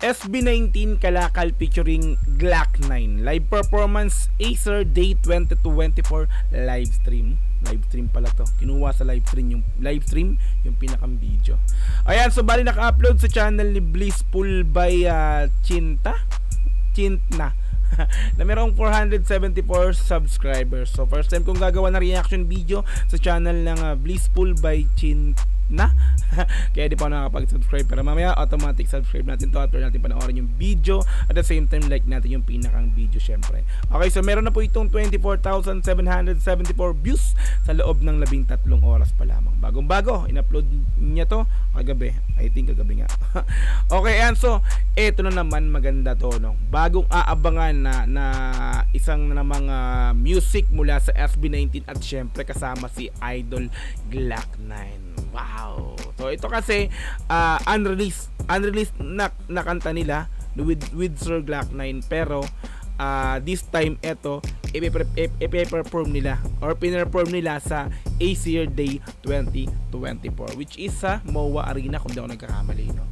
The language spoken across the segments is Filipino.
SB19 Kalakal featuring Glock 9 live performance Acer Day 2024 live stream pala to, kinuha sa live stream yung pinakang video. Ayan, so bali naka-upload sa channel ni Blissful by Chinta na merong 474 subscribers. So first time kong gagawa ng reaction video sa channel ng Blissful by Chinta kaya di pa ako nakakapag-subscribe, pero mamaya automatic subscribe natin to after natin panoorin yung video, at the same time like natin yung pinakang video syempre. Okay, so meron na po itong 24,774 views sa loob ng 13 oras pa lamang. Bagong bago, in-upload niya to kagabi, I think kagabi nga. Okay, and so eto na naman, maganda to, no? Bagong aabangan na isang namang music mula sa SB19 at syempre kasama si Idol Glock 9. Wow. So ito kasi unreleased na kanta nila with Sir Glock 9, pero this time ito i-perform nila or pinerform nila sa Acer Day 2024, which is sa MOA Arena kung di ako nagkakamali, no?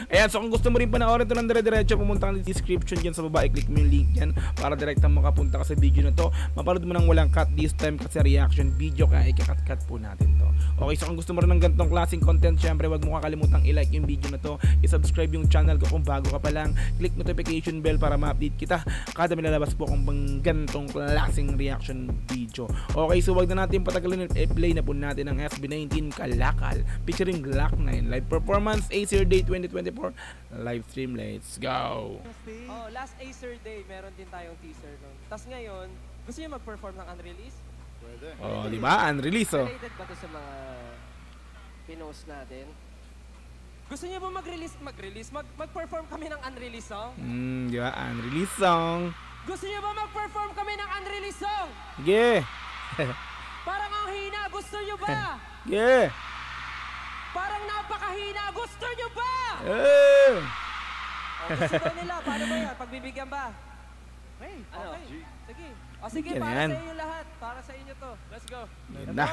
Ayan, so kung gusto mo rin panoorin ito ng dire-diretso, pumunta ka sa description dyan sa baba, i-click mo yung link dyan para direktang makapunta ka sa video na to. Mapanood mo nang walang cut this time kasi reaction video, kaya ikakat-cut po natin to. Okay, so kung gusto mo rin ng ganitong klaseng content, syempre wag mo kakalimutang i-like yung video na to, i-subscribe yung channel ko kung bago ka pa lang, click notification bell para ma-update kita kada may lalabas po kung ganitong klaseng reaction video. Okay, so wag na natin patagalin, i-play na po natin ang SB19 Kalakal featuring Glock 9 live performance Acer Day 2024 live stream. Let's go. Oh, last Acer Day meron din tayong teaser nun. Tapos ngayon, gusto niyo mag-perform ng unreleased? Pwede. Oh, di ba? Unreleased, oh. Related ba to sa mga pinost natin? Gusto niyo ba mag-perform kami ng unreleased song? Di ba? Unreleased song. Gusto niyo ba mag-perform kami ng unreleased song? Yeah. Parang ang hina, gusto niyo ba? Yeah. Parang napakahina, gusto nyo ba? Gusto ba nila? Paano ba yan? Pagbibigyan ba? Hey, okay. Sige. O sige, Yan para yan. sa inyo lahat. Para sa inyo to. Let's go. Na.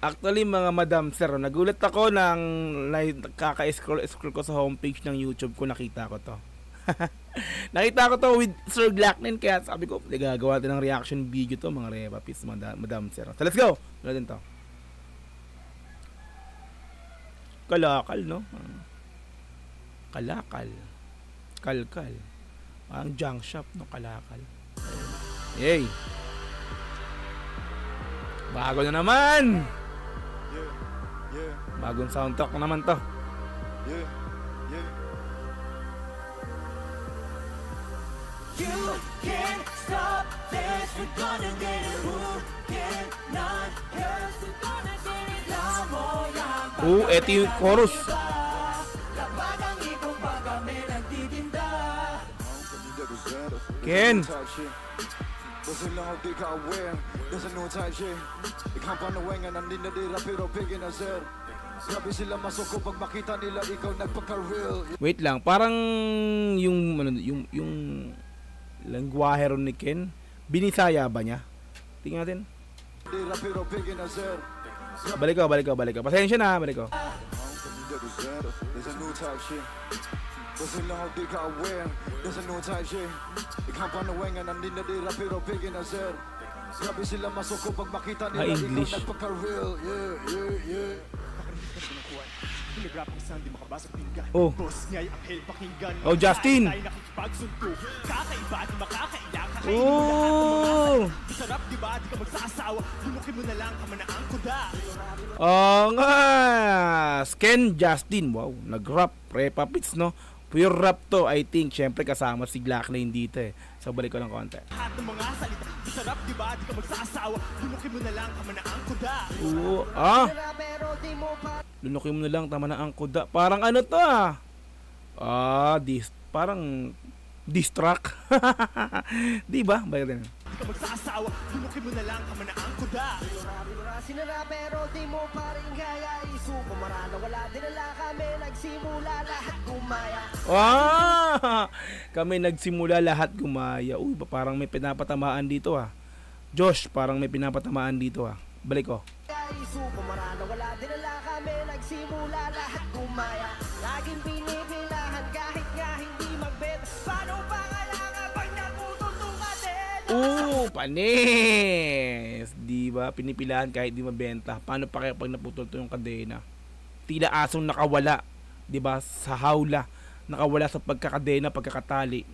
Actually mga madam sir, nagulat ako nang kaka-scroll ko sa homepage ng YouTube ko, nakita ko to. Nakita ko to with Sir Glock 9, kaya sabi ko, gagawa natin ng reaction video to mga repapis, madam sir. So let's go. Wala din to. Kalakal, no? Kalakal. Kalkal. Ang junk shop, no? Kalakal. Yay! Bago na naman! Bagong soundtrack na naman to. You can't stop this, we're gonna get it. Who cannot curse, we're gonna get it. Eto yung chorus. Ken. Wait lang, parang yung lengguwahe ron ni Ken, binisaya ba niya? Tingnan natin. Balik ko. Pasensya na, balik ko. English. Oh. Oh, Justin. Oh. Oh nga. Sken Justin. Wow, nag-rap. Repapits, no? Pure rap to, I think. Syempre kasama si Glock 9 dito eh. So balik ko ng konti. Lunukin mo na lang, tama na ang kuda. Parang ano to ah? Parang diss track. Di ba? Balik din. Lunukin mo na lang, tama na ang kuda. Sinara pero di mo pa rin kaya isuko marana. Wala dinala kami, nagsimula lahat gumaya. Kami nagsimula lahat gumaya. Uy, parang may pinapatamaan dito ah. Josh, parang may pinapatamaan dito ah. Balik ko. Isuko marana. Wala dinala kami, nagsimula lahat gumaya. Laging pinipilahan kahit nga hindi magbenta. Paano ba kaya kapag naputol ka din? Panis! Di ba? Pinipilahan kahit di mabenta. Paano pa kaya pag naputol to yung kadena? Tila asong nakawala, di ba? Sa hawla. Nakawala sa pagkakadena, pagkakatali.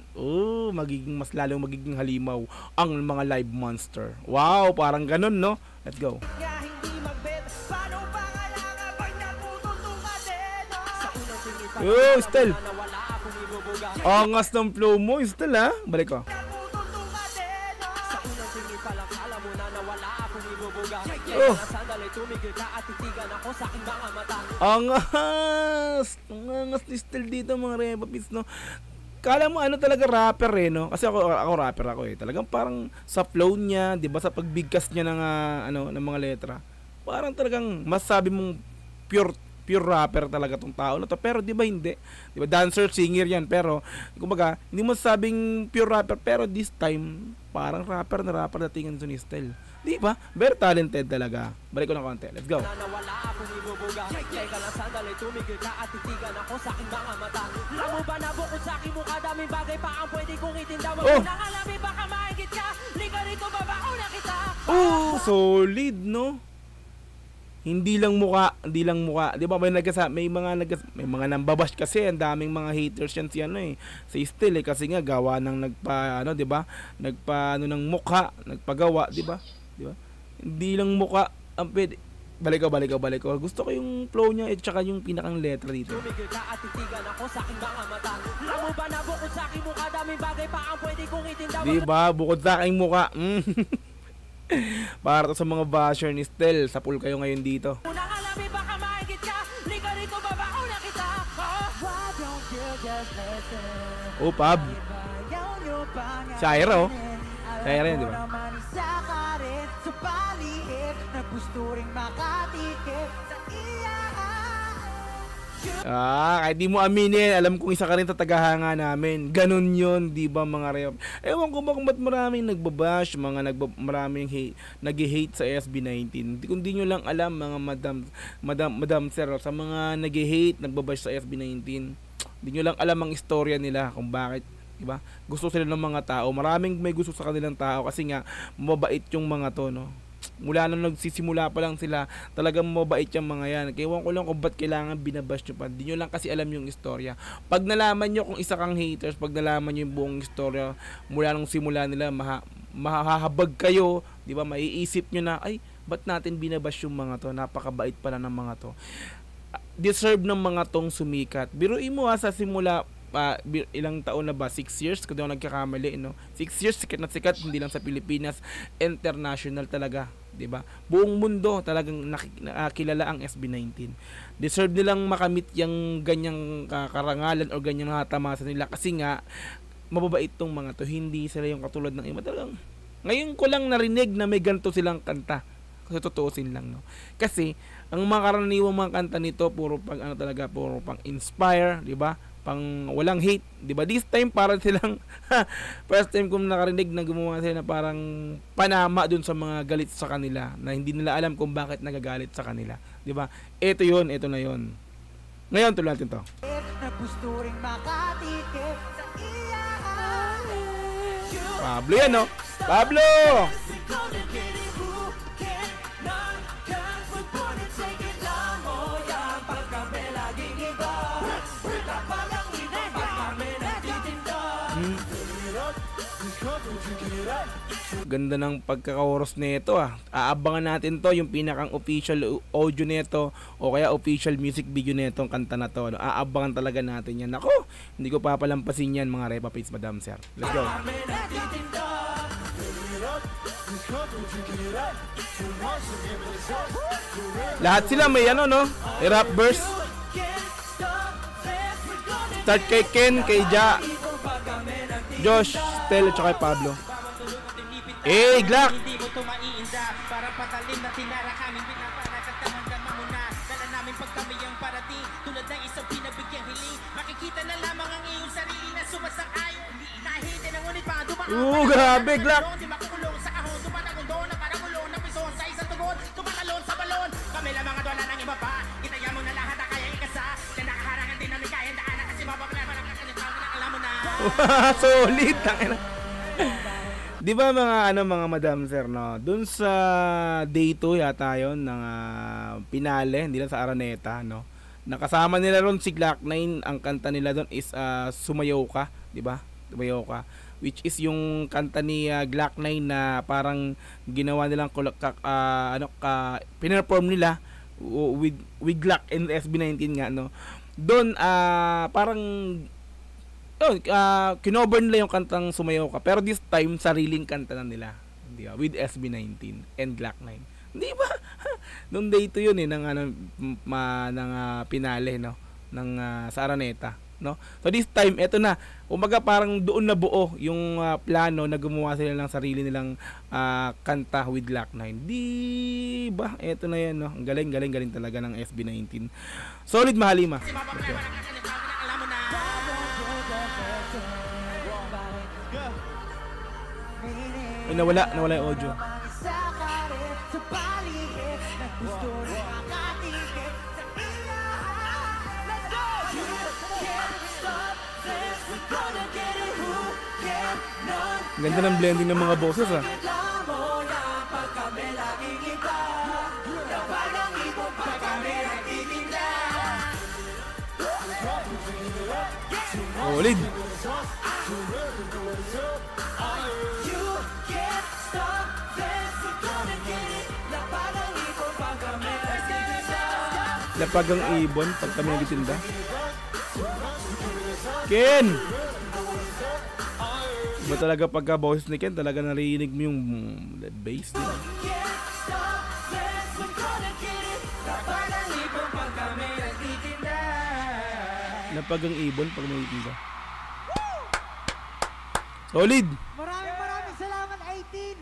Magiging mas lalong magiging halimaw ang mga live monster. Wow, parang ganun, no? Let's go. Nga hindi magbenta. Paano ba kaya kapag naputol ka din? Sa unang tingin pa Oh, Stel. na wala akong ibubuga. Angas ng flow mo, Stel, ha? Balik ko. Naputol ka din. Sa unang tingin pa lang alam mo na wala akong ibubuga. Oh. Kaya sandali tumigil ka at titigan ako sa aking mga mata. Angas! Angas ni Stel dito, mga repapits, no? Kala mo ano talaga rapper no? Kasi ako rapper ako eh. Talagang parang sa flow niya, 'di ba, sa pagbigkas niya ng ng mga letra. Parang talagang masasabi mong pure rapper talaga tong tao na to. Pero 'di ba hindi? 'Di ba dancer, singer 'yan, pero kumbaga hindi mo sabing pure rapper, pero this time parang rapper na rapper datingan sa ni Stel. 'Di ba? Very talented talaga. Balik ko ng konti. Let's go. Wala akong ibubuga. Teka lang sandali, tumigil ka at titigan ako sa aking mga mata. Alam mo ba na bukod sa aking mukha, daming bagay pa ang pwede kong itinda. Wag mo nang alamin, baka mahigit ka. Liga rito, babaon na kita. Solid, no? Hindi lang muka. 'Di ba? May mga nambabash kasi, ang daming mga haters yan si si Stel eh, kasi nga gawa ng 'di ba? Ng mukha, nagpagawa, 'di ba? Hindi lang mukha ang pwede. Balik ko. Gusto ko yung flow niya at saka yung pinakang letra dito. Tumigil ka at titigan ako sa aking mga mata. Alam mo ba na bukod sa aking mukha, daming bagay pa ang pwede kong itinda. 'Di ba? Bukod sa aking mukha. Para to sa mga basher ni Stel, sa pool kayo ngayon dito. Unang alamin, baka mahigit ka. Liga rito, babaon na kita. Why don't you just listen? Pab. Shaira, oh. Shaira yan, di ba? Sa palihip na gusto ring makatikip sa iya. Kahit di mo aminin, alam kong isa ka rin sa tagahanga namin. Ganun yun, di ba mga rep? Ewan ko ba kung ba't maraming nagbabash, maraming nag-hate sa SB19. Kung di nyo lang alam, mga madam sir, sa mga nag-hate, nagbabash sa SB19, di nyo lang alam ang istorya nila kung bakit, di ba? Gusto sila ng mga tao. Maraming may gusto sa kanilang tao kasi nga mabait yung mga to, no? Mula nang nagsisimula pa lang sila, talagang mabait yung mga yan. Kaya ewan ko lang kung ba't kailangan binabash nyo pa. Di nyo lang kasi alam yung istorya. Pag nalaman nyo kung isa kang haters, pag nalaman nyo yung buong istorya, mula nang simula nila, mahahabag kayo, di ba? Maiisip nyo na, ay, ba't natin binabash yung mga to? Napakabait pala ng mga to. Deserve ng mga tong sumikat. Biruin mo sa simula, ilang taon na ba? 6 years? Kung di ako nagkakamali, no? 6 years, sikat na sikat, hindi lang sa Pilipinas, international talaga, di ba? Buong mundo talagang nakilala ang SB19. Deserve nilang makamit yung ganyang karangalan o ganyang natamasa nila kasi nga, mababait tong mga to. Hindi sila yung katulad ng iba. Talagang, ngayon ko lang narinig na may ganito silang kanta. Kasi totoosin lang, no? Kasi, ang mga karaniwang mga kanta nito, puro pang inspire, di ba? Pang walang hate, 'di ba? This time para silang first time kong nakarinig na gumawa sila na parang panama dun sa mga galit sa kanila na hindi nila alam kung bakit nagagalit sa kanila, 'di ba? Ito na 'yon. Ngayon tuloy natin 'to. Pablo yan, no? Pablo! Ganda ng pagkaka-chorus nito ah. Aabangan natin to, yung pinakang official audio nito o kaya official music video nitong kanta na to. Aabangan talaga natin yan. Ako, hindi ko papalampasin yan mga Repa Pates, Madam Sir. Let's go. Lahat sila may ano, no? Rap verse. Start kay Ken, kay Ja, Josh, Stel, at kay Pablo. Glock! Hindi mo ito maiinda. Para patalim na tinara kami pinaparat at hanggang mamuna. Kala namin pag kami ang parating tulad ng isang pinabigyang hiling. Makikita na lamang ang iyong sarili na sumasang-ayon. Kahit din ang ngunit pa dumaan. Grabe, Glock! Di makukulong sa kahon. Tumatagong doon na parang ulong na pison sa isang tugon. Tumatalon sa balon. Kami lang mga dola ng iba pa. Itaya mo na lahat na kaya ikasa. Na nakaharangan din ng Solid. Tangina. Di ba mga madam sir, no? Doon sa day 2 yata yon ng pinale, hindi lang sa Araneta, no? Nakasama nila ron si Glock 9, ang kanta nila doon is Sumayaw Ka, di ba? Sumayaw Ka, which is yung kanta ni Glock 9 na parang ginawa nilang pinerform nila with Glock and SB19 nga, no? Doon parang kinover nila yung kantang Sumayaw Ka, pero this time sariling kanta na nila, di ba? With SB19 and Glock 9. Di ba? Nung day 2 yun ng pinale, no, ng sa Araneta, no. So this time eto na, umaga parang doon na buo yung plano na gumawa sila ng sarili nilang kanta with Glock 9. Di ba? Eto na yan, no. Ang galing talaga ng SB19. Solid, Mahalima. Okay. Ay, nawala yung audio. Ganda ng blending ng mga boses, ah. Solid. Lapagang ibon pag kami nagtitinda. Ken! Iba talaga pagka boses ni Ken, talaga narinig mo yung bass nila. Lapagang ibon pag may nagtitinda. Solid! Maraming salamat, 18!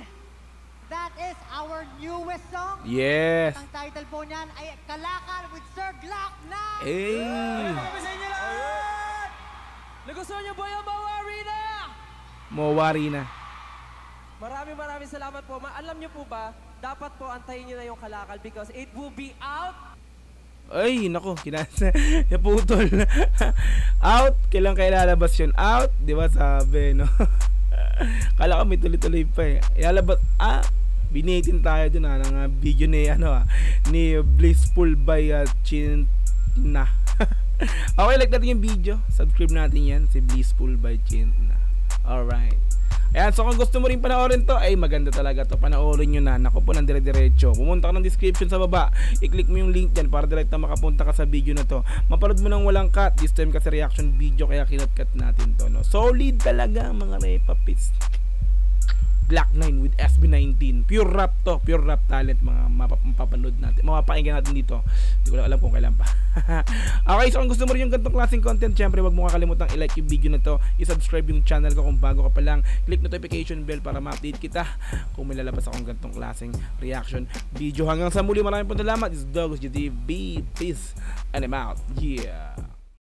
That is our newest song. Yes! Ang title po niyan ay Kalakal with Sir Glock 9! Hey! Nagustuhan niyo ba yung Mawari na? Mawari na. Maraming salamat po. Alam niyo po ba, dapat po antayin niyo na yung Kalakal because it will be out. Ay, nako, naputol. Out, kailan lalabas yun? Out, di ba sabi, no? Kala ko may tuloy-tuloy pa eh. Ilalabas, binitin tayo dun ng video ni, ni Blissful by Chin Na. Okay, like natin yung video. Subscribe natin yan, si Blissful by Chin Na. Alright. Ayan, so kung gusto mo rin panoorin to, ay maganda talaga to. Panoorin nyo na. Naku po, nandire-diretso. Pumunta ka ng description sa baba. I-click mo yung link dyan para direct na makapunta ka sa video na to. Mapanood mo ng walang cut. This time kasi reaction video, kaya kinat-cut natin to, no? Solid talaga mga repapits. Glock 9 with SB19. Pure rap to. Pure rap talent mga mapapanood natin. Mapapakinggan natin dito. Hindi ko lang alam kung kailan pa. Okay, so kung gusto mo rin yung ganitong klaseng content, syempre wag mo kakalimutan i-like yung video na to. I-subscribe yung channel ko kung bago ka pa lang. Click notification bell para ma-update kita kung may lalabas akong ganitong klaseng reaction video. Hanggang sa muli, maraming salamat. This is Douglas GTV. Peace and I'm out. Yeah.